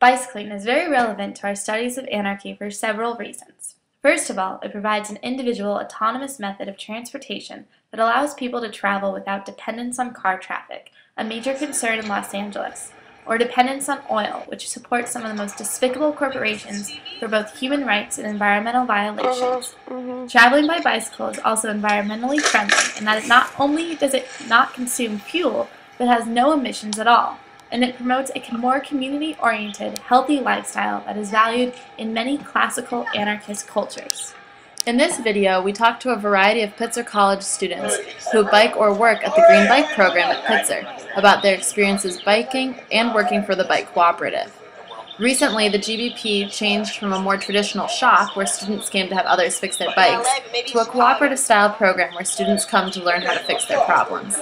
Bicycling is very relevant to our studies of anarchy for several reasons. First of all, it provides an individual autonomous method of transportation that allows people to travel without dependence on car traffic, a major concern in Los Angeles, or dependence on oil, which supports some of the most despicable corporations for both human rights and environmental violations. Traveling by bicycle is also environmentally friendly in that not only does it not consume fuel, but has no emissions at all, and it promotes a more community-oriented, healthy lifestyle that is valued in many classical anarchist cultures. In this video, we talk to a variety of Pitzer College students who bike or work at the Green Bike program at Pitzer about their experiences biking and working for the bike cooperative. Recently, the GBP changed from a more traditional shop where students came to have others fix their bikes to a cooperative-style program where students come to learn how to fix their problems.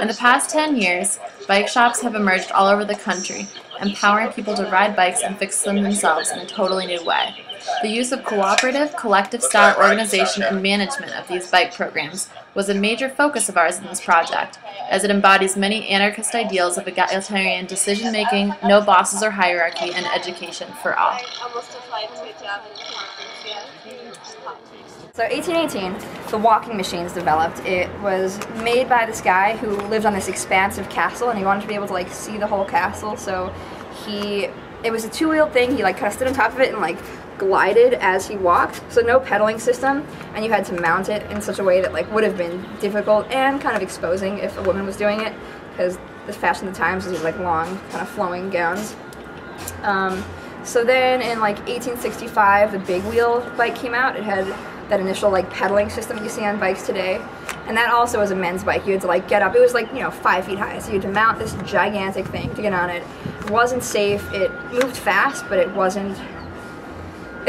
In the past 10 years, bike shops have emerged all over the country, empowering people to ride bikes and fix them themselves in a totally new way. The use of cooperative, collective-style organization and management of these bike programs was a major focus of ours in this project, as it embodies many anarchist ideals of egalitarian decision-making, no bosses or hierarchy, and education for all. So 1818, the walking machines developed. It was made by this guy who lived on this expansive castle, and he wanted to be able to see the whole castle. So it was a two-wheeled thing. He kind of stood on top of it and glided as he walked. So no pedaling system, and you had to mount it in such a way that would have been difficult and kind of exposing if a woman was doing it, because the fashion of the times was long, kind of flowing gowns. So then in 1865, the big wheel bike came out. It had that initial pedaling system you see on bikes today, and that also was a men's bike. You had to get up. It was 5 feet high, so you had to mount this gigantic thing to get on it. It wasn't safe. It moved fast, but it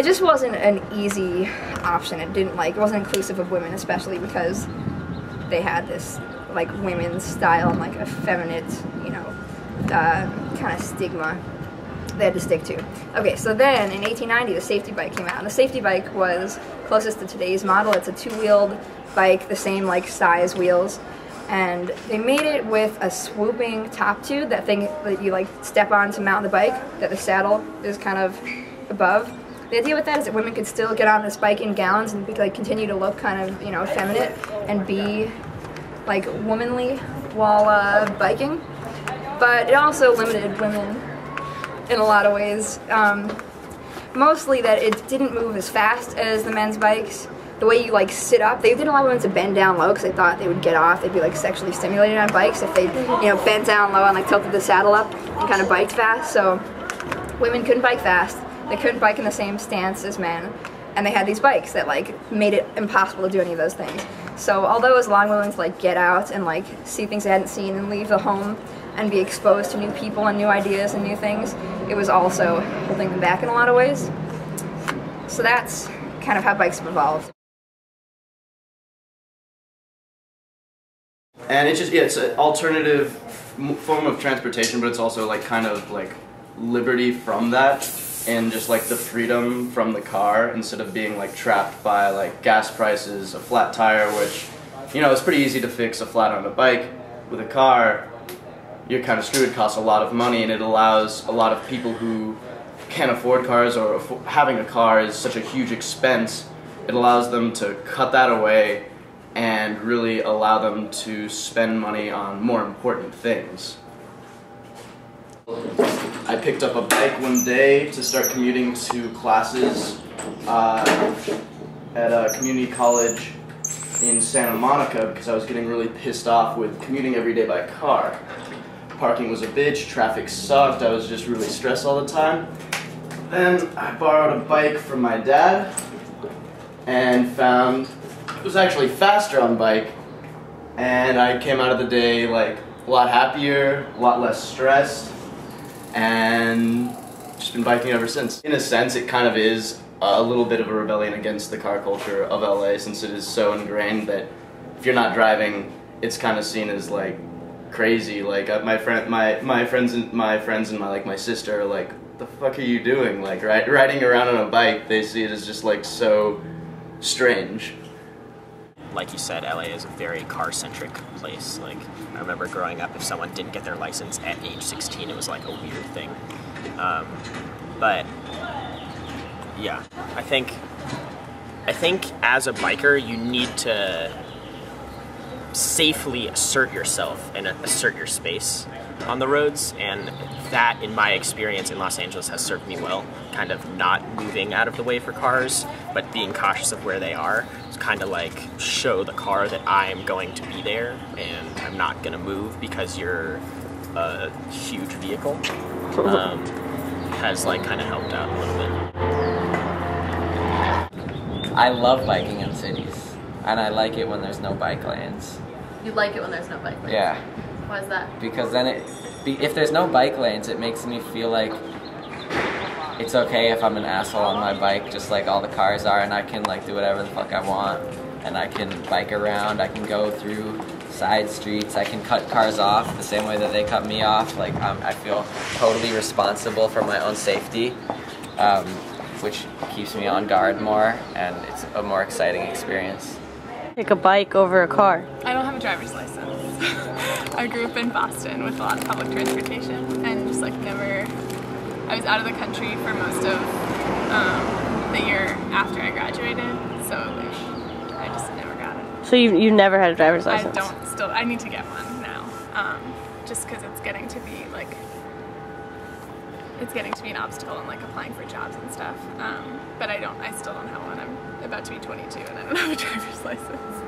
just wasn't an easy option. It wasn't inclusive of women, especially because they had this women's style and effeminate kind of stigma they had to stick to. Okay, so then in 1890 the safety bike came out, and the safety bike was closest to today's model. It's a two-wheeled bike, the same size wheels, and they made it with a swooping top tube, that thing that you step on to mount the bike, that the saddle is kind of above. The idea with that is that women could still get on this bike in gowns and continue to look kind of effeminate and be womanly while biking, but it also limited women in a lot of ways. Mostly that it didn't move as fast as the men's bikes. The way you sit up, they didn't allow women to bend down low because they thought they would get off. They'd be sexually stimulated on bikes if they bent down low and tilted the saddle up and kind of biked fast. So women couldn't bike fast. They couldn't bike in the same stance as men, and they had these bikes that made it impossible to do any of those things. So although it was allowing women to get out and see things they hadn't seen and leave the home and be exposed to new people and new ideas and new things, it was also holding them back in a lot of ways. So that's kind of how bikes have evolved. And it's an alternative form of transportation, but it's also kind of liberty from that, and just the freedom from the car instead of being trapped by gas prices, a flat tire, which it's pretty easy to fix a flat on a bike. With a car, you're kind of screwed. It costs a lot of money, and it allows a lot of people who can't afford cars, or having a car is such a huge expense, it allows them to cut that away and really allow them to spend money on more important things. I picked up a bike one day to start commuting to classes at a community college in Santa Monica because I was getting really pissed off with commuting every day by car. Parking was a bitch, traffic sucked, I was just really stressed all the time. Then I borrowed a bike from my dad and found it was actually faster on bike, and I came out of the day a lot happier, a lot less stressed, and just been biking ever since. In a sense, it kind of is a little bit of a rebellion against the car culture of LA, since it is so ingrained that if you're not driving, it's kind of seen as crazy. My friends and my sister are what the fuck are you doing? Riding around on a bike, they see it as just so strange. like you said, LA is a very car-centric place. Like, I remember growing up, if someone didn't get their license at age 16, it was like a weird thing. But yeah, I think as a biker, you need to safely assert yourself and assert your space on the roads, and that, in my experience in Los Angeles, has served me well. Kind of not moving out of the way for cars, but being cautious of where they are. It's kind of like show the car that I'm going to be there and I'm not going to move because you're a huge vehicle. Has like kind of helped out a little bit. I love biking in cities, and I like it when there's no bike lanes. You like it when there's no bike lanes? Yeah. Why is that? Because then if there's no bike lanes, it makes me feel like it's okay if I'm an asshole on my bike, just like all the cars are, and I can like do whatever the fuck I want, and I can bike around, I can go through side streets, I can cut cars off the same way that they cut me off. Like I feel totally responsible for my own safety, which keeps me on guard more, and it's a more exciting experience. Take a bike over a car. I don't have a driver's license. I grew up in Boston with a lot of public transportation, and just like never, I was out of the country for most of the year after I graduated, so I just never got it. So you never had a driver's license? I need to get one now, just because it's getting to be like, it's getting to be an obstacle in like applying for jobs and stuff, but I still don't have one. I'm about to be 22 and I don't have a driver's license.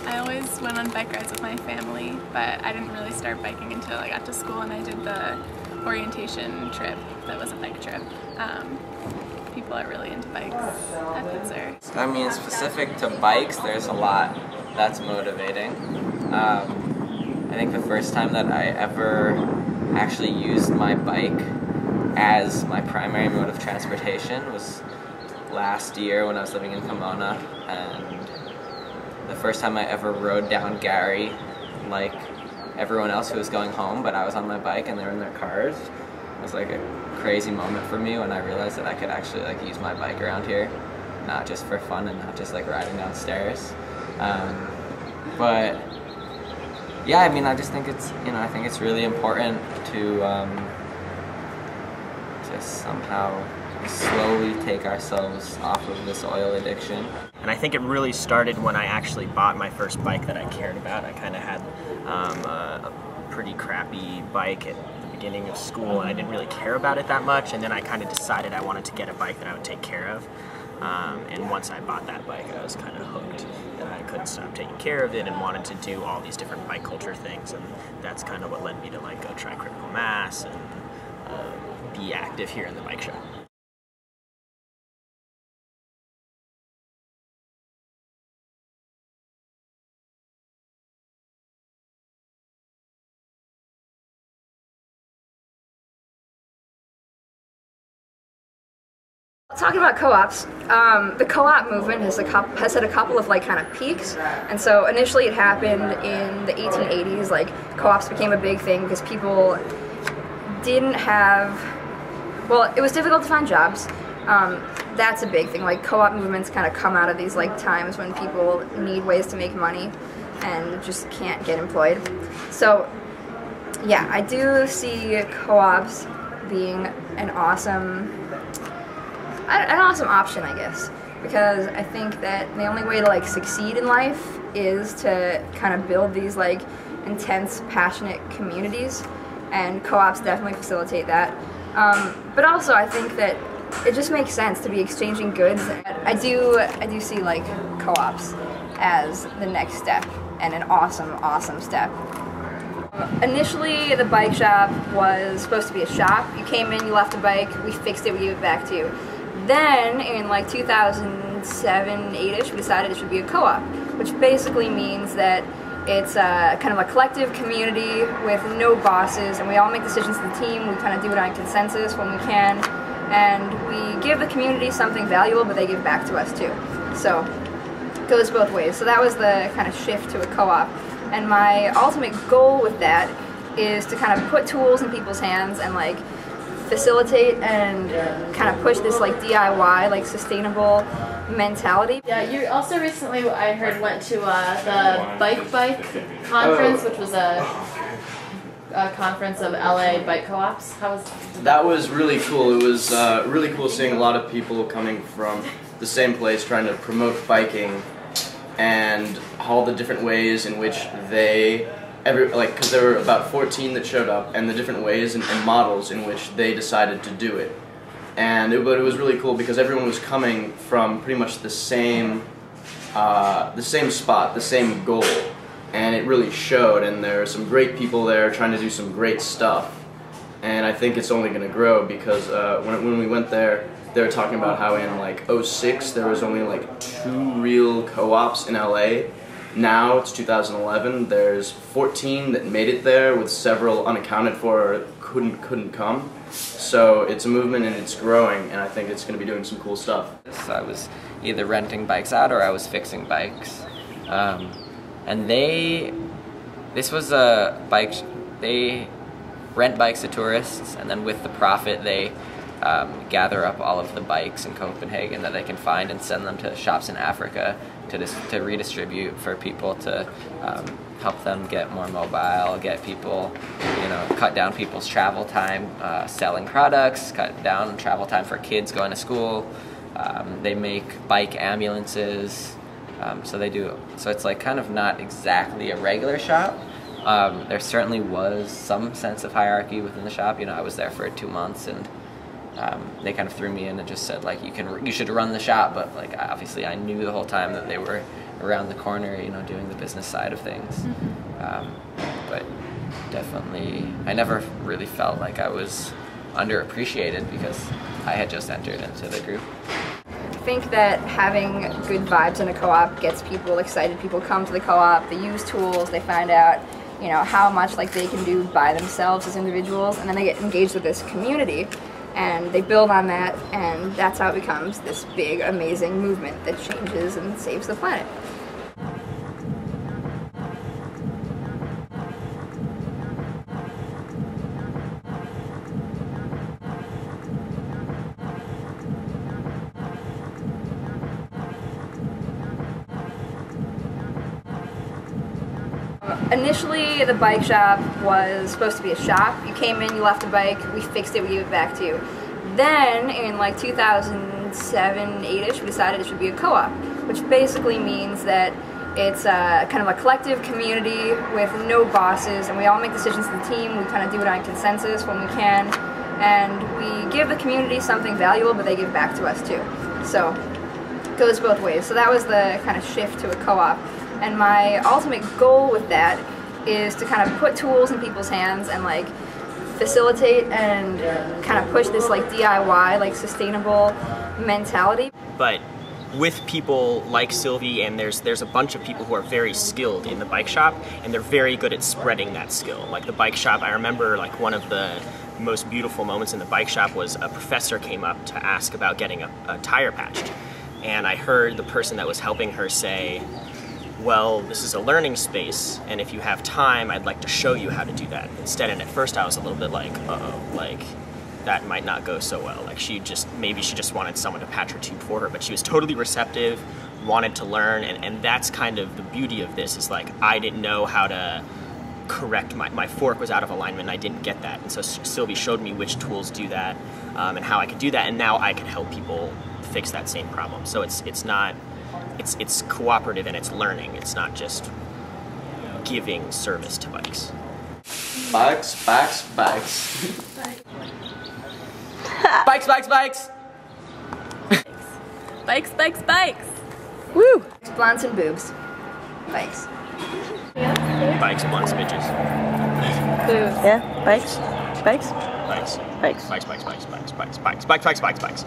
I always went on bike rides with my family, but I didn't really start biking until I got to school and I did the orientation trip that was a bike trip. People are really into bikes at Pitzer. I mean, specific to bikes, there's a lot that's motivating. I think the first time that I ever actually used my bike as my primary mode of transportation was last year when I was living in Pomona, and the first time I ever rode down Gary like everyone else who was going home, but I was on my bike and they were in their cars. It was like a crazy moment for me when I realized that I could actually like use my bike around here, not just for fun and not just like riding downstairs. But yeah, I mean, I just think it's, I think it's really important to somehow slowly take ourselves off of this oil addiction. And I think it really started when I actually bought my first bike that I cared about. I kind of had a pretty crappy bike at the beginning of school, and I didn't really care about it that much, and then I kind of decided I wanted to get a bike that I would take care of. And once I bought that bike, I was kind of hooked, and I couldn't stop taking care of it and wanted to do all these different bike culture things, and that's kind of what led me to like go try critical mass and be active here in the bike shop. Talking about co-ops, the co-op movement has had a couple of like kind of peaks, and so initially it happened in the 1880s. Like co-ops became a big thing because people didn't have, well, it was difficult to find jobs. That's a big thing. Like co-op movements kind of come out of these like times when people need ways to make money and just can't get employed. So yeah, I do see co-ops being an awesome option, I guess, because I think that the only way to like succeed in life is to kind of build these like intense, passionate communities, and co-ops definitely facilitate that. But also I think that it just makes sense to be exchanging goods. I do see like co-ops as the next step, and an awesome step. Initially, the bike shop was supposed to be a shop. You came in, you left a bike, we fixed it, we gave it back to you. Then, in like 2007, 8-ish, we decided it should be a co-op, which basically means that it's kind of a collective community with no bosses, and we all make decisions as a team. We kind of do it on consensus when we can, and we give the community something valuable, but they give back to us too. So, it goes both ways. So that was the kind of shift to a co-op. And my ultimate goal with that is to kind of put tools in people's hands and like facilitate and kind of push this like DIY, like sustainable mentality. Yeah, you also recently, I heard, went to the Bike conference, which was a conference of LA bike co-ops. How was That was really cool. It was really cool seeing a lot of people coming from the same place trying to promote biking and all the different ways in which because there were about 14 that showed up, and the different ways and models in which they decided to do it. But it was really cool because everyone was coming from pretty much the same spot, the same goal, and it really showed. And there are some great people there trying to do some great stuff, and I think it's only going to grow because when we went there, they were talking about how in like '06 there was only like 2 real co-ops in LA. Now it's 2011. There's 14 that made it there, with several unaccounted for or couldn't come. So it's a movement and it's growing, and I think it's going to be doing some cool stuff. So I was either renting bikes out or I was fixing bikes, and this was a bike. They rent bikes to tourists, and then with the profit they gather up all of the bikes in Copenhagen that they can find and send them to shops in Africa to redistribute for people to help them get more mobile, get people, cut down people's travel time selling products, cut down travel time for kids going to school. They make bike ambulances, so it's like kind of not exactly a regular shop. There certainly was some sense of hierarchy within the shop. I was there for 2 months, and they kind of threw me in and just said, like, you should run the shop, but like obviously I knew the whole time that they were around the corner, doing the business side of things. But definitely, I never really felt like I was underappreciated because I had just entered into the group. I think that having good vibes in a co-op gets people excited. People come to the co-op, they use tools, they find out how much like they can do by themselves as individuals, and then they get engaged with this community. And they build on that, and that's how it becomes this big, amazing movement that changes and saves the planet. Initially, the bike shop was supposed to be a shop. You came in, you left the bike, we fixed it, we gave it back to you. Then, in like 2007, 8-ish, we decided it should be a co-op, which basically means that it's kind of a collective community with no bosses, and we all make decisions as a team. We kind of do it on consensus when we can, and we give the community something valuable, but they give back to us too. So, it goes both ways. So that was the kind of shift to a co-op. And my ultimate goal with that is to kind of put tools in people's hands and like facilitate and kind of push this like DIY, like sustainable mentality. But with people like Sylvie, and there's a bunch of people who are very skilled in the bike shop, and they're very good at spreading that skill. Like the bike shop, I remember like one of the most beautiful moments in the bike shop was a professor came up to ask about getting a tire patched. And I heard the person that was helping her say, well, this is a learning space, and if you have time, I'd like to show you how to do that instead. And at first I was a little bit like, uh-oh, like, that might not go so well. Like, maybe she just wanted someone to patch her tube for her, but she was totally receptive, wanted to learn, and that's kind of the beauty of this, is like, I didn't know how to correct, my fork was out of alignment, and I didn't get that. And so Sylvie showed me which tools do that, and how I could do that, and now I can help people fix that same problem. So it's cooperative and it's learning. It's not just giving service to bikes. Bikes. Bikes, bikes, bikes. Woo! Blunts and boobs. Bikes. Bikes, blunts, bitches. Yeah, bikes. Bikes. Bikes. Bikes. Bikes. Bikes. Bikes. Bikes. Bikes. Bikes. Bikes. Bikes. Bikes.